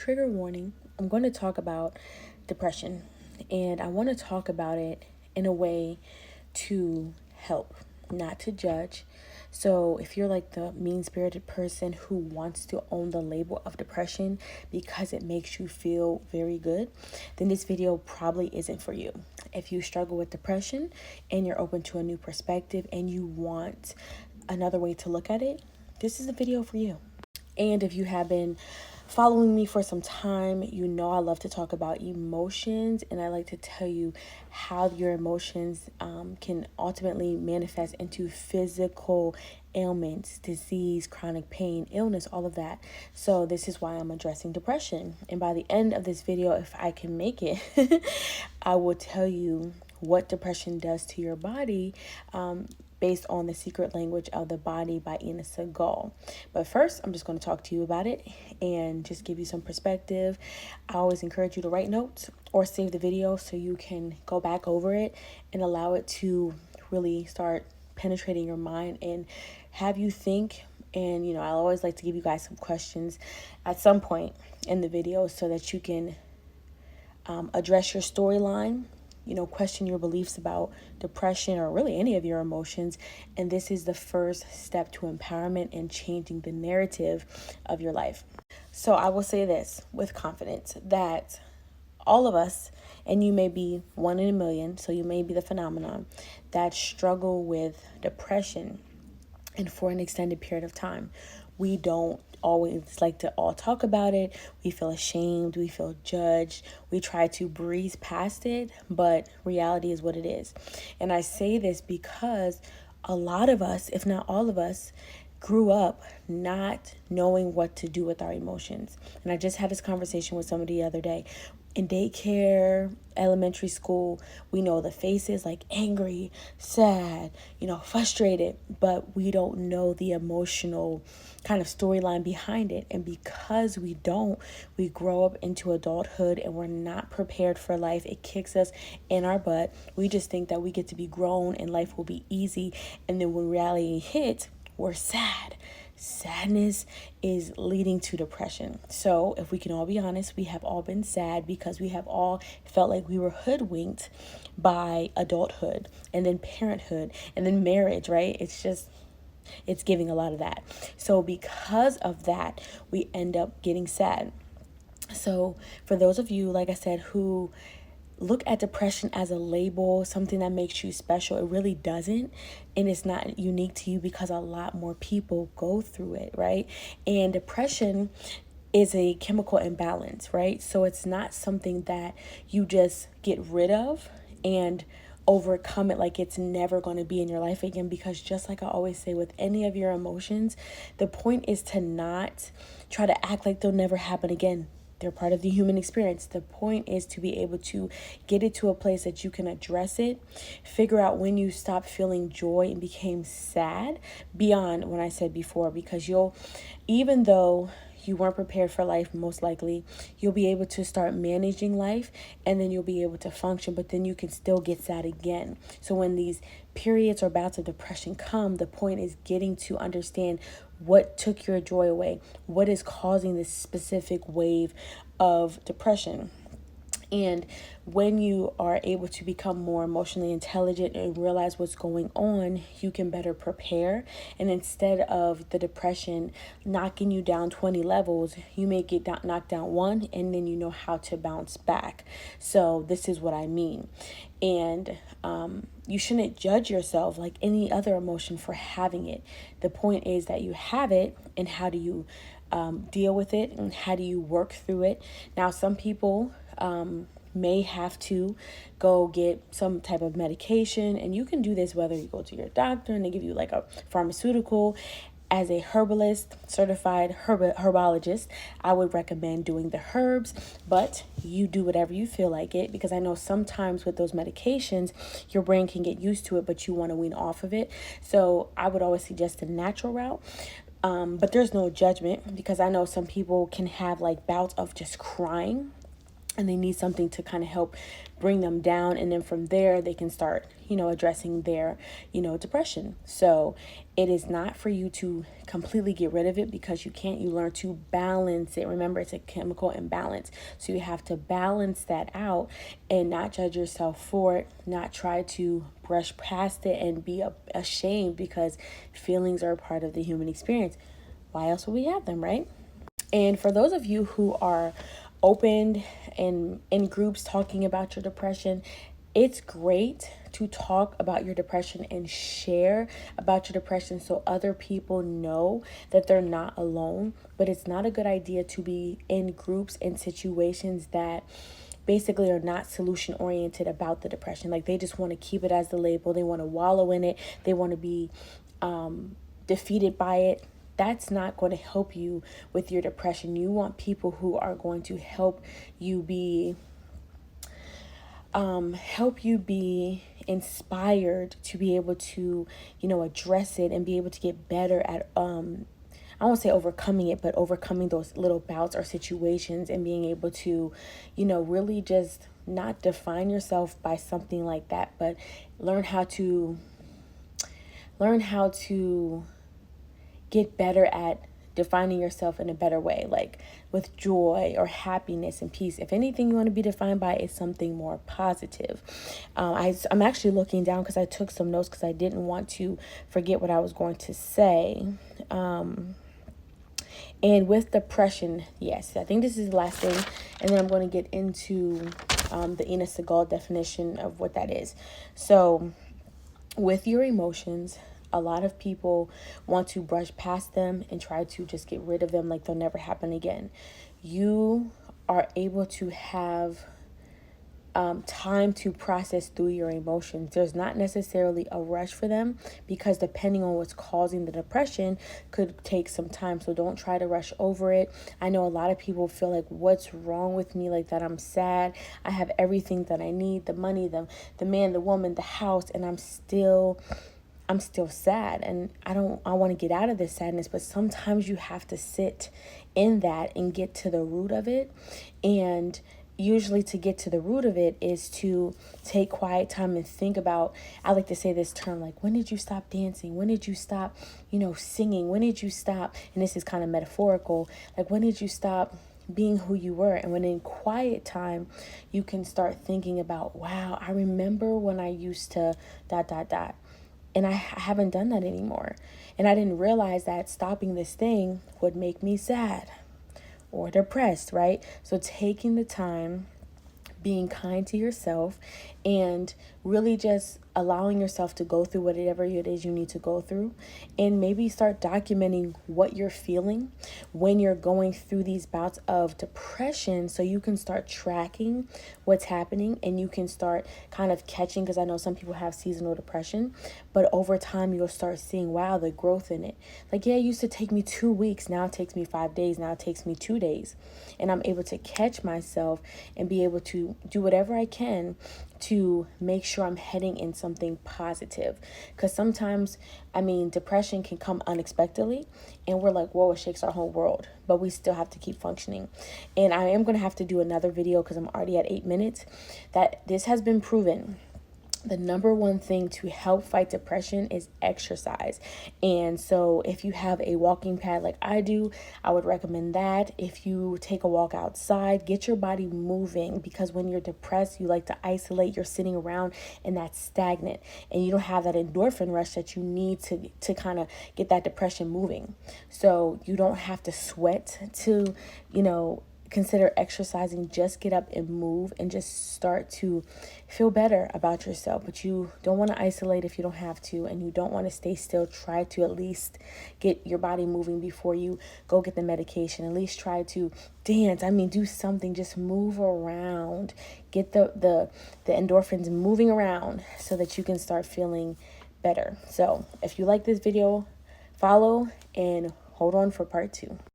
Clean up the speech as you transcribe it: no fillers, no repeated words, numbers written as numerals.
trigger warning, I'm going to talk about depression, and I want to talk about it in a way to help, not to judge. So, if you're like the mean spirited person who wants to own the label of depression because it makes you feel very good, then this video probably isn't for you. If you struggle with depression and you're open to a new perspective and you want another way to look at it, this is the video for you. And if you have been following me for some time, you know I love to talk about emotions, and I like to tell you how your emotions can ultimately manifest into physical ailments, disease, chronic pain, illness, all of that. So this is why I'm addressing depression. And by the end of this video, if I can make it, I will tell you what depression does to your body, based on The Secret Language of the Body by Ina Segal. But first, I'm just going to talk to you about it and just give you some perspective. I always encourage you to write notes or save the video so you can go back over it and allow it to really start penetrating your mind and have you think. And, I always like to give you guys some questions at some point in the video so that you can address your storyline, question your beliefs about depression or really any of your emotions. And this is the first step to empowerment and changing the narrative of your life. So I will say this with confidence that all of us, and you may be one in a million, so you may be the phenomenon that struggle with depression and for an extended period of time. We don't always like to all talk about it. We feel ashamed. We feel judged. We try to breeze past it, but reality is what it is. And I say this because a lot of us, if not all of us, grew up not knowing what to do with our emotions. And I just had this conversation with somebody the other day. In daycare, elementary school, we know the faces like angry, sad, frustrated, but we don't know the emotional kind of storyline behind it. And because we don't, we grow up into adulthood and we're not prepared for life. It kicks us in our butt. We just think that we get to be grown and life will be easy. And then when reality hits, we're sad. Sadness is leading to depression. So if we can all be honest, we have all been sad because we have all felt like we were hoodwinked by adulthood and then parenthood and then marriage, right? It's giving a lot of that. So because of that, we end up getting sad. So for those of you, like I said, who look at depression as a label, something that makes you special, it really doesn't. And it's not unique to you because a lot more people go through it, right? And depression is a chemical imbalance, right? So it's not something that you just get rid of and overcome it like it's never going to be in your life again. Because just like I always say with any of your emotions, the point is to not try to act like they'll never happen again. They're part of the human experience. The point is to be able to get it to a place that you can address it, figure out when you stopped feeling joy and became sad beyond what I said before, because even though you weren't prepared for life, most likely, you'll be able to start managing life and then you'll be able to function, but then you can still get sad again. So when these periods or bouts of depression come, the point is getting to understand what took your joy away, what is causing this specific wave of depression. And when you are able to become more emotionally intelligent and realize what's going on, you can better prepare. And instead of the depression knocking you down 20 levels, you may get knocked down one, and then you know how to bounce back. So this is what I mean. And you shouldn't judge yourself like any other emotion for having it. The point is that you have it, and how do you deal with it, and how do you work through it? Now, some people may have to go get some type of medication, and you can do this whether you go to your doctor and they give you like a pharmaceutical. As a herbalist, certified herbologist, I would recommend doing the herbs, but you do whatever you feel like it, because I know sometimes with those medications, your brain can get used to it, but you want to wean off of it. So I would always suggest the natural route. But there's no judgment, because I know some people can have like bouts of just crying and they need something to kind of help bring them down, and then from there they can start addressing their depression. So it is not for you to completely get rid of it, because you can't. You learn to balance it. Remember, it's a chemical imbalance, so you have to balance that out and not judge yourself for it, not try to brush past it and be ashamed, because feelings are a part of the human experience. Why else would we have them, right? And for those of you who are open and in groups talking about your depression, it's great to talk about your depression and share about your depression so other people know that they're not alone. But it's not a good idea to be in groups and situations that basically are not solution oriented about the depression. Like, they just want to keep it as the label. They want to wallow in it. They want to be defeated by it. That's not going to help you with your depression. You want people who are going to help you be inspired to be able to address it and be able to get better at I won't say overcoming it, but overcoming those little bouts or situations, and being able to really just not define yourself by something like that, but learn how to get better at defining yourself in a better way, like with joy or happiness and peace. If anything you want to be defined by is something more positive. I'm actually looking down because I took some notes because I didn't want to forget what I was going to say. And with depression, yes, I think this is the last thing, and then I'm going to get into the Ina Segal definition of what that is. So with your emotions, a lot of people want to brush past them and try to just get rid of them like they'll never happen again. You are able to have time to process through your emotions. There's not necessarily a rush for them, because depending on what's causing the depression could take some time. So don't try to rush over it. I know a lot of people feel like, what's wrong with me, like that I'm sad. I have everything that I need, the money, the man, the woman, the house, and I'm still sad, and I want to get out of this sadness. But sometimes you have to sit in that and get to the root of it. And usually to get to the root of it is to take quiet time and think about, I like to say this term, like, when did you stop dancing? When did you stop, singing? When did you stop? And this is kind of metaphorical. Like, when did you stop being who you were? And when in quiet time, you can start thinking about, wow, I remember when I used to ... And I haven't done that anymore. And I didn't realize that stopping this thing would make me sad or depressed, right? So taking the time, being kind to yourself, and really just allowing yourself to go through whatever it is you need to go through, and maybe start documenting what you're feeling when you're going through these bouts of depression, so you can start tracking what's happening, and you can start kind of catching, because I know some people have seasonal depression, but over time you'll start seeing, wow, the growth in it. Like, yeah, it used to take me 2 weeks, now it takes me 5 days, now it takes me 2 days, and I'm able to catch myself and be able to do whatever I can to make sure I'm heading in something positive. Because sometimes, depression can come unexpectedly, and we're like, whoa, it shakes our whole world, but we still have to keep functioning. And I am going to have to do another video, because I'm already at 8 minutes, that this has been proven. The number one thing to help fight depression is exercise. And so if you have a walking pad like I do, I would recommend that. If you take a walk outside, get your body moving, because when you're depressed, you like to isolate, you're sitting around, and that's stagnant, and you don't have that endorphin rush that you need to kind of get that depression moving. So you don't have to sweat to, consider exercising. Just get up and move, and just start to feel better about yourself. But you don't want to isolate if you don't have to, and you don't want to stay still. Try to at least get your body moving before you go get the medication. At least try to dance. Do something. Just move around. Get the endorphins moving around so that you can start feeling better. So if you like this video, follow and hold on for part 2.